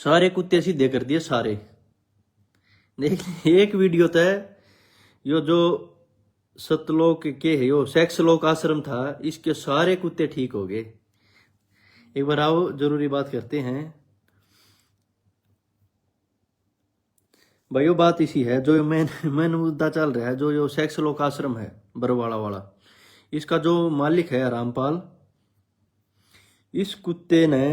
सारे कुत्ते सीधे कर दिए सारे। देख एक वीडियो था यो जो सतलोक के है यो सेक्सलोक आश्रम था, इसके सारे कुत्ते ठीक हो गए। एक बार आओ जरूरी बात करते हैं भाई। बात इसी है जो मेन मुद्दा चल रहा है, जो यो सेक्सलोक आश्रम है बरवाड़ा वाला, इसका जो मालिक है रामपाल, इस कुत्ते ने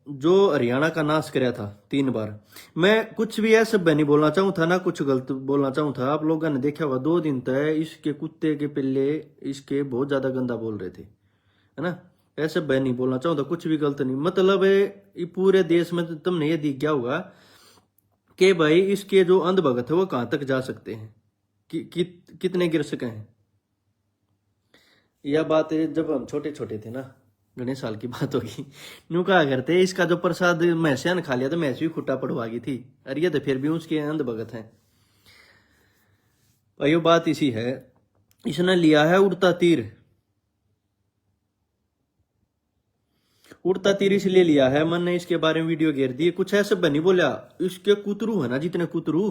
जो हरियाणा का नाश कराया था 3 बार। मैं कुछ भी ऐसा नहीं बोलना चाहूँ था ना, कुछ गलत बोलना चाहूँ था। आप लोगों ने देखा होगा 2 दिन तक इसके कुत्ते के पिल्ले इसके बहुत ज्यादा गंदा बोल रहे थे, है ना। ऐसे मैं नहीं बोलना चाहूँ था, कुछ भी गलत नहीं। मतलब ये पूरे देश में तुमने ये दिख गया होगा कि भाई इसके जो अंधभगत है वो कहाँ तक जा सकते हैं, कितने गिर सके हैं। यह बात है जब हम छोटे छोटे थे ना, घने साल की बात होगी, न्यू कहा करते इसका जो प्रसाद मैसे ने खा लिया तो मैस भी खुट्टा पड़वा गई थी। अरे ये तो फिर भी उसके अंधभगत हैं भाई। बात इसी है, इसने लिया है उड़ता तीर। उड़ता तीर इसलिए लिया है, मैंने इसके बारे में वीडियो घेर दी। कुछ ऐसे बनी बोला, इसके कुतरू है ना, जितने कुतरू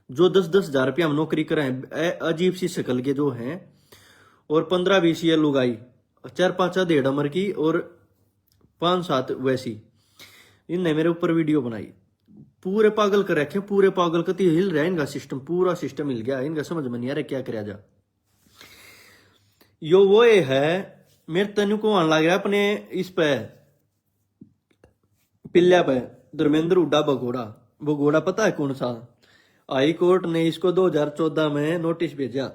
जो 10-10 हजार रुपया हम नौकरी करे हैं, अजीब सी शक्ल के जो हैं, और 15-20 ये लुगाई, 4-5 डेढ़ अमर की और 5-7 वैसी, इनने मेरे ऊपर वीडियो बनाई। पूरे पागल कर रखे, पूरे पागल करती हिल रहा है इनका सिस्टम, पूरा सिस्टम हिल गया इनका। समझ में नहीं आ रहा क्या कराया जा। यो वो ये है मेरे तनु को आने लग रहा अपने इस पे पिल्ला पे, धर्मेंद्र हुड्डा भगोड़ा। भगोड़ा पता है कौन सा? हाई कोर्ट ने इसको 2014 में नोटिस भेजा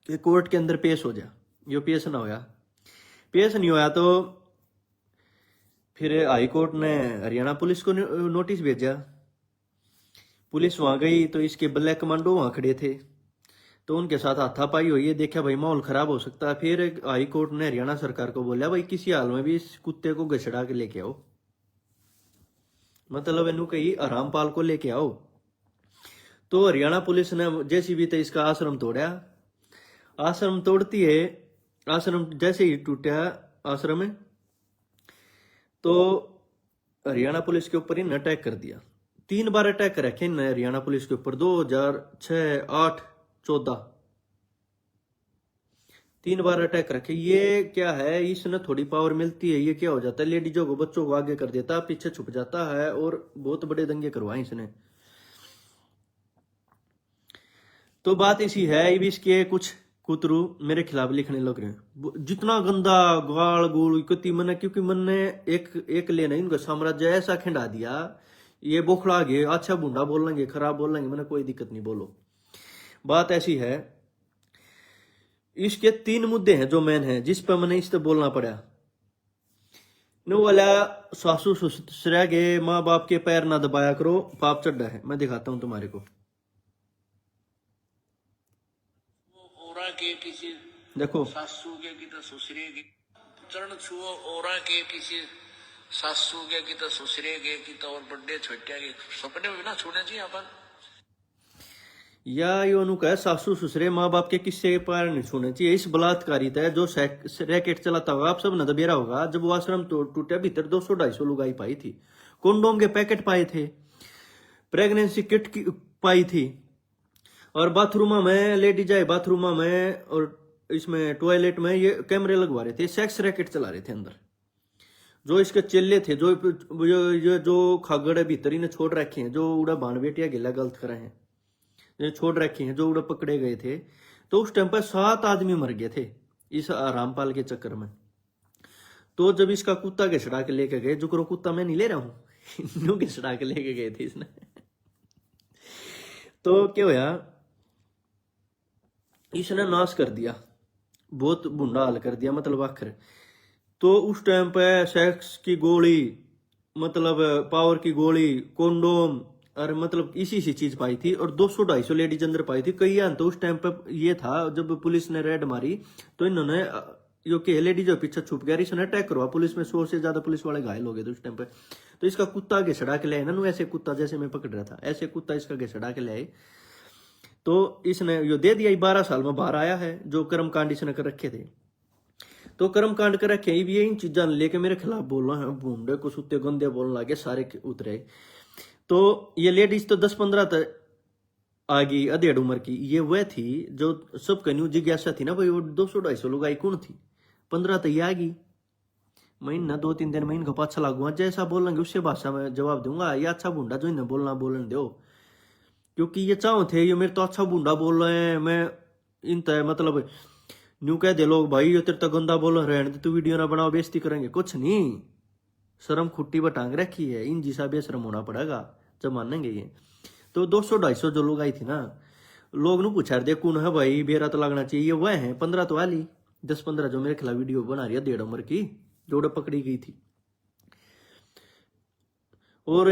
कि कोर्ट के अंदर पेश हो जा। यो पेश ना होया, पेश नहीं होया तो फिर हाई कोर्ट ने हरियाणा पुलिस को नोटिस भेजा। पुलिस वहां गई तो इसके ब्लैक कमांडो वहां खड़े थे, तो उनके साथ हाथापाई हुई है। देखा भाई माहौल खराब हो सकता है। फिर हाई कोर्ट ने हरियाणा सरकार को बोला भाई किसी हाल में भी इस कुत्ते को घसड़ा के लेके आओ, मतलब इन्हू कही रामपाल को लेके आओ। तो हरियाणा पुलिस ने जैसी भी थे इसका आश्रम तोड़ा। आश्रम तोड़ती है, आश्रम जैसे ही टूटा आश्रम तो हरियाणा पुलिस के ऊपर इन्हें अटैक कर दिया। 3 बार अटैक रखे इन्हें हरियाणा पुलिस के ऊपर, 2006, 8, 14, 3 बार अटैक रखे। ये क्या है, इसने थोड़ी पावर मिलती है, ये क्या हो जाता है, लेडीजों को बच्चों को आगे कर देता, पीछे छुप जाता है और बहुत बड़े दंगे करवाए इसने। तो बात इसी है, इसके कुछ कुतरू मेरे खिलाफ लिखने लग रहे हैं, जितना गंदा गाल गोल कति मैंने, क्योंकि मैंने एक लेना इनका साम्राज्य ऐसा खिंडा दिया, ये बोखड़ा गए। अच्छा बूढ़ा बोल लेंगे, खराब बोल लेंगे, मैंने कोई दिक्कत नहीं, बोलो। बात ऐसी है, इसके 3 मुद्दे हैं जो मेन है, जिस पर मैंने इससे बोलना पड़ा। नो वाला सासू ससुर के माँ बाप के पैर ना दबाया करो, पाप चढ़ा है। मैं दिखाता हूं तुम्हारे को, के किसी देखो। सासू के की तो ससुरे की चरण छुओ, ओरा के किसी सासू के की तो ससुरे के की तो और बड़े छोटे के सपने में भी ना छूने चाहिए अपन। या यो नु कहे सासू ससुरे माँ बाप के किस्से के पैर नहीं छूने चाहिए। इस बलात्कारिता है जो रैकेट चलाता होगा, आप सब नजबेरा होगा। जब वो आश्रम टूटे भीतर 200-250 लुगाई पाई थी, कंडोम के पैकेट पाए थे, प्रेगनेंसी किट पाई थी, और बाथरूम में लेडीज आए बाथरूम में और इसमें टॉयलेट में ये कैमरे लगवा रहे थे, सेक्स रैकेट चला रहे थे अंदर। जो इसके चेले थे, जो खागड़ भीतर ही ने छोड़ रखे हैं, जो उड़ा बाण बेटिया गिला गलत करे हैं, जो छोड़ रखे हैं, जो उड़ा पकड़े गए थे, तो उस टाइम पर 7 आदमी मर गए थे इस रामपाल के चक्कर में। तो जब इसका कुत्ता घिसड़ा के लेके गए, जो कुत्ता मैं नहीं ले रहा हूं घिसड़ा के लेके गए थे इसने तो क्या होया, इसने नाश कर दिया, बहुत बुंडा हाल कर दिया, मतलब आखिर। तो उस टाइम पे सेक्स की गोली, मतलब पावर की गोली, कंडोम, और मतलब इसी सी चीज पाई थी, और 200-250 लेडीज अंदर पाई थी। कई तो उस टाइम पे ये था, जब पुलिस ने रेड मारी तो इन्होंने यो के लेडीज पीछे छुप गया, इसने अटैक करवा। पुलिस में 100 से ज्यादा पुलिस वाले घायल हो गए थे उस टाइम पे। तो इसका कुत्ता घिसड़ा के ले ना, ऐसे कुत्ता जैसे मैं पकड़ रहा था, ऐसे कुत्ता इसका घिसड़ा के ले, तो इसने यो दे दिया। 12 साल में बाहर आया है, जो कर्म कांड इसने कर रखे थे। तो कर्म कांड कर रखे भी इन चीजा लेके मेरे खिलाफ बोल रहे हैं, भूंडे को सुते गंदे बोलने लगे सारे उतरे। तो ये लेडीज तो 10-15 तक आ गई अधेड़ उम्र की, ये वह थी जो सब कन्यू जिज्ञासा थी ना भाई, वो 200-250 लोग आई कौन थी, 15 तो ये आ गई। महीना 2-3 दिन में इनका पाछा लागूंगा, जैसा बोलेंगे उससे भाषा में जवाब दूंगा, ये अच्छा बूंडा जो इन्हें बोलना बोलने दो, क्योंकि ये चाहो थे ये मेरे तो अच्छा बूंडा बोल रहे हैं, मैं इन तय मतलब न्यू कह दे लोग भाई ये तेरे तो गंदा बोल रहे हैं, तू वीडियो ना बनाओ बेइज्जती करेंगे, कुछ नहीं, शर्म खुट्टी पर टांग रखी है, इन जैसा बेशरम होना पड़ेगा जब मानेंगे ये। तो 200-250 जो लोग आई थी ना, लोग ने पूछा दे कौन है भाई, बेरा तो लगना चाहिए, वह है 15 तो वाली 10-15 जो मेरे खिलाफ वीडियो बना रही है 1.5 उम्र की, जो पकड़ी गई थी। और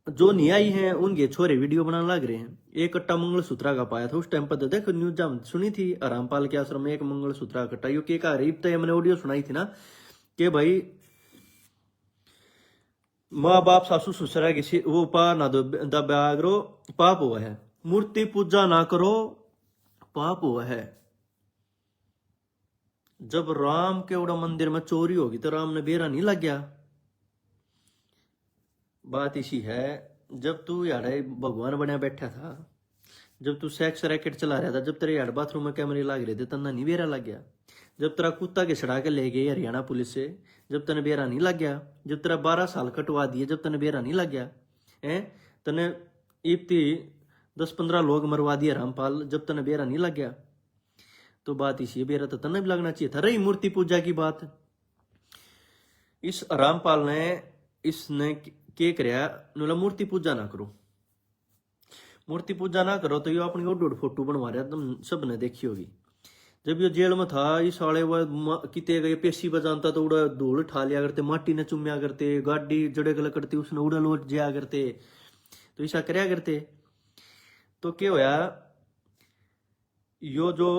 जो नहीं आई हैं उनके छोरे वीडियो बनाने लग रहे हैं। एक कट्टा मंगलसूत्रा का पाया था उस टाइम पर, तो देखो न्यूज जब सुनी थी रामपाल के आश्रम में एक मंगलसूत्रा कट्टा, यो के का रीब तो मैंने ऑडियो सुनाई थी ना कि भाई माँ बाप सासू ससुरा की वो पा ना दो दबाग्रो पाप हुआ है, मूर्ति पूजा ना करो पाप हुआ है। जब राम के उड़ा मंदिर में चोरी होगी तो राम ने बेरा नहीं लग गया। बात इसी है, जब तू यार भगवान बना बैठा था, जब तू सेक्स रैकेट चला रहा था, जब तेरे यार बाथरूम में कैमरे लग रहे थे तना नहीं बेरा लग गया। जब तेरा कुत्ता के छड़ा के ले गए हरियाणा पुलिस से, जब तने बेरा नहीं लग गया। जब तेरा 12 साल कटवा दिए, जब तने बेरा नहीं लग गया है। तने इतनी 10-15 लोग मरवा दिए रामपाल, जब तने बेरा नहीं लग गया। तो बात इसी बेरा तो तने भी लगना चाहिए था। रही मूर्ति पूजा की बात, इस रामपाल ने इसने के कराया मूर्ति पूजा ना करो, मूर्ति पूजा ना करो, तो ये अपनी ओड फोटो बनवा रहा, तुम सब ने देखी होगी। जब ये जेल में था इस साले वह किते गए पेशी बजानता तो उड़ा धूल ठा लिया करते, माटी ने चुम्या करते, गाड़ी जड़े गल करती उसने उड़ा लोट जिया करते, तो ऐसा करया करते। तो क्या होया, यो जो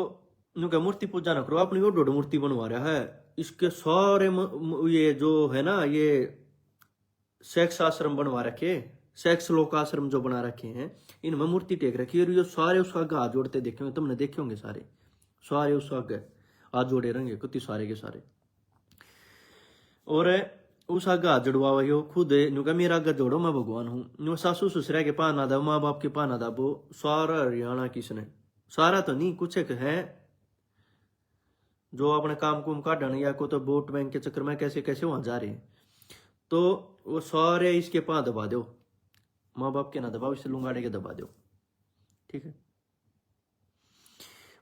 नुका मूर्ति पूजा ना करो, अपनी ओड मूर्ति बनवा रहा है। इसके सारे ये जो है ना, ये सेक्स आश्रम बनवा रखे, सेक्स लोक आश्रम जो बना रखे हैं, इनमें मूर्ति टेक रखी है, और ये सारे उसका हाथ जोड़ते देखे होंगे, तुमने देखे होंगे सारे उसका हाथ जोड़े रहेंगे कुत्ती सारे के सारे। और उस आगे हाथ जड़वा हो खुद नुका मेरा आगे जोड़ो मैं भगवान हूँ, नु सासू ससुरा के पाना दा, माँ बाप के पाना दा, वो सारा हरियाणा किसने, सारा तो नहीं कुछ एक है जो अपने काम कुम काटन या को तो वोट बैंक के चक्कर में कैसे कैसे वहां जा रहे हैं, तो वो सारे इसके पा दबा दो, माँ बाप के ना दबाओ, इसे लुंगाड़े के दबा दो, ठीक है।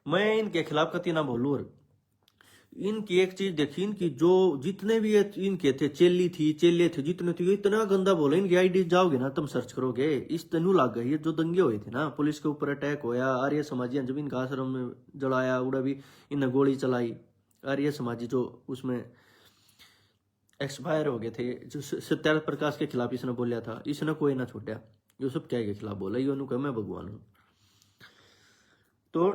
मैं इनके खिलाफ कति ना बोलूं, और इनकी एक चीज देखी, इनकी जो जितने भी इनके थे चेले थे जितने थे, इतना गंदा बोले। इनकी आईडी जाओगे ना तुम सर्च करोगे, इस तनु लाग गई। ये जो दंगे हुए थे ना, पुलिस के ऊपर अटैक होया, आर्य समाजी जब इनका आश्रम में जलाया, उड़ा भी इन्हें गोली चलाई, आर्य समाजी जो उसमें एक्सपायर हो गए थे, जो सत्याग्रह प्रकाश के खिलाफ इसने बोलिया था, इसने कोई ना छूटा, जो सब क्या के खिलाफ बोला, ये कहा मैं भगवान हूं। तो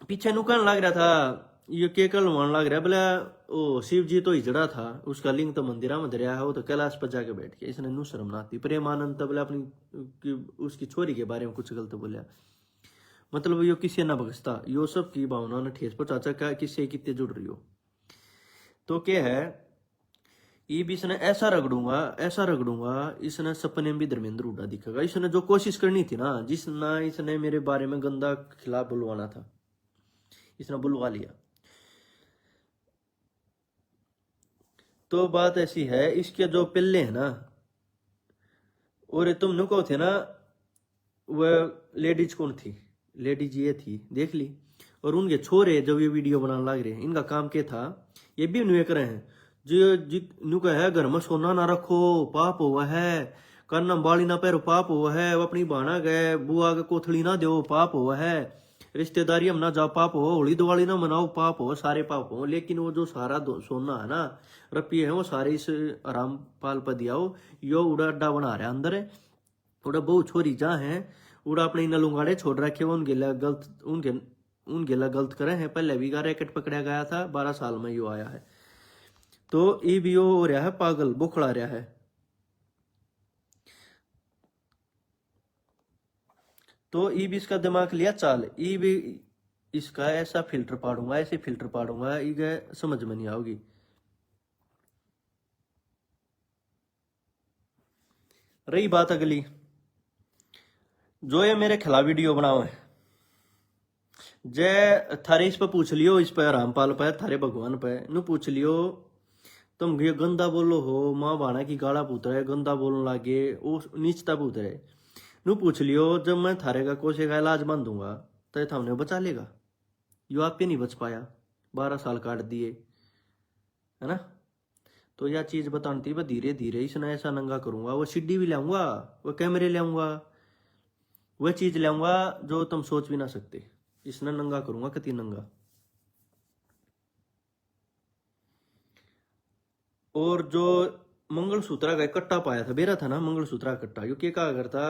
पीछे नुकान लग रहा था, ये के कलवान लग रहा, बोला ओ शिव जी तो हिजड़ा था, उसका लिंग तो मंदिरा में दरिया है, वो तो कैलाश पर जाके बैठ गया। इसने नु शर्म ना आती। प्रेमानंद तो बोला अपनी उसकी छोरी के बारे में कुछ गलत बोलिया, मतलब यो किसी ना बख्शता, यो सब की भावना ने ठेस पहुंचा, क्या किससे कितने जुड़ रही हो। तो क्या है, ये भी इसने ऐसा रगड़ूंगा, इसने सपने में भी धर्मेंद्र हुड्डा दिखेगा। इसने जो कोशिश करनी थी ना, जिसना इसने मेरे बारे में गंदा खिलाफ बुलवाना था, इसने बुलवा लिया। तो बात ऐसी है, इसके जो पिल्ले है ना, और तुम नुको थे ना, वह लेडीज कौन थी, लेडीज ये थी देख ली। और उनके छोरे जब ये वीडियो बनाने लग रहे हैं, इनका काम क्या था, ये भी नुए कर रहे हैं, जो नु का है घर में सोना ना रखो पाप हुआ है, काना बाली ना पैरो पाप हुआ है, अपनी बाना गए बुआ के कोथड़ी ना दो पाप हुआ है, रिश्तेदारी हम ना जाओ पाप हो, होली दिवाली ना मनाओ पाप हो, सारे पाप हो। लेकिन वो जो सारा सोना है ना, रुपये है, वो सारे इस रामपाल पर दिया हो, यो उड़ा अड्डा बना रहा है अंदर है। उड़ा बहु छोरी जहाँ है, उड़ा अपने इन लुंगाड़े छोड़ रखे, उन गेला गलत करे हैं। पहले भी का रैकेट पकड़ा गया था, 12 साल में यो आया है, तो ये भी हो रहा है पागल, बुखड़ा रहा है। तो ई भी इसका दिमाग लिया चाल, ई भी इसका ऐसा फिल्टर पाड़ूंगा, ऐसे फिल्टर पाड़ूंगा, ये समझ में नहीं आओगी। रही बात अगली, जो ये मेरे खिलाफ वीडियो बनाओ है, जय थारे इस पे पूछ लियो, इस पे रामपाल पे, थारे भगवान पे नु पूछ लियो, तुम ये गंदा बोलो हो, माँ बाणा की गाड़ा पूत रहे, गंदा बोलने लागे, वो नीचता पूत रहे, नु पूछ लियो, जब मैं थारे का कोसे का इलाज बन दूंगा तो ये हमने बचा लेगा? यो आप पे नहीं बच पाया, 12 साल काट दिए, है ना। तो यह चीज बताती मैं धीरे धीरे इसने ऐसा नंगा करूंगा, वो सीडी भी लाऊंगा, वो कैमरे लाऊंगा, वह चीज लाऊंगा जो तुम सोच भी ना सकते। इसने नंगा करूंगा, कति नंगा। और जो मंगलसूत्र का कट्टा पाया था, बेरा था ना मंगलसूत्र का कट्टा, यो क्या करता,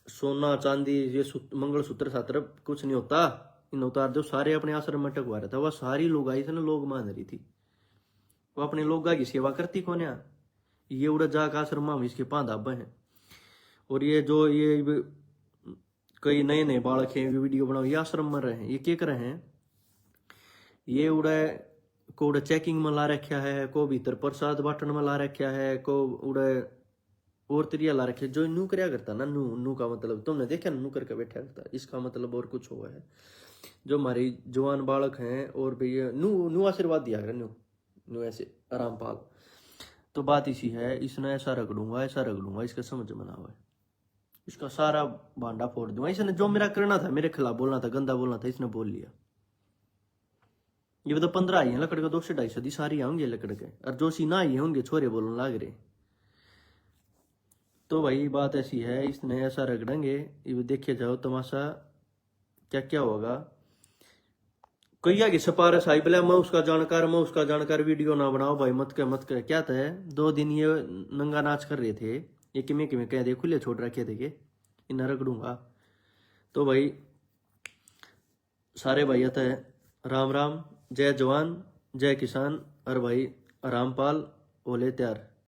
सोना चांदी ये मंगलसूत्र सात्र कुछ नहीं होता, इन उतार दो, सारे अपने आश्रम में टकवा रहा था। वह सारी लोग आई थी ना, लोग मान रही थी, वो अपने लोगा की सेवा करती कौन है, ये उड़ा जाकर आश्रम में इसके 5 दाबे हैं। और ये जो ये कई नए नए बालक हैं, वीडियो बनाओ, ये आश्रम में रहे, ये क्या कर रहे हैं, ये उड़ा को उड़ा चेकिंग में ला रखा है, को भीतर प्रसाद बांटन में ला रखा है, को उड़ा और त्रिया ला रखे। जो नू करया करता ना, नू नू का मतलब तुमने देखा ना, नू करके बैठा करता, इसका मतलब और कुछ हुआ है। जो हमारी जवान बालक हैं और भैया नू नू आशीर्वाद दिया कर, नू नू ऐसे रामपाल। तो बात इसी है, इसने ऐसा रगड़ूंगा, ऐसा रगड़ूंगा, इसका समझ में ना आवे, इसका सारा भांडा फोड़ दूंगा। इसने जो मेरा करना था, मेरे खिलाफ बोलना था, गंदा बोलना था, इसने बोल लिया। ये तो 15 आई है लकड़ का, 200-250 दी सारी आऊंगे लकड़ के, और जो सी ना आई होंगे छोरे बोलने लाग रहे। तो भाई बात ऐसी है, इसने ऐसा रगड़ेंगे, ये देखे जाओ तमाशा क्या क्या होगा। कहिया की सिफारिश आई, बोले मैं उसका जानकार वीडियो ना बनाओ भाई, मत कर क्या था। 2 दिन ये नंगा नाच कर रहे थे, ये किमें कह दे खुले छोड़ रखे थे कि इन्हें रगड़ूंगा। तो भाई सारे भाई है, राम राम, जय जवान जय किसान, और भाई रामपाल ओले तैयार।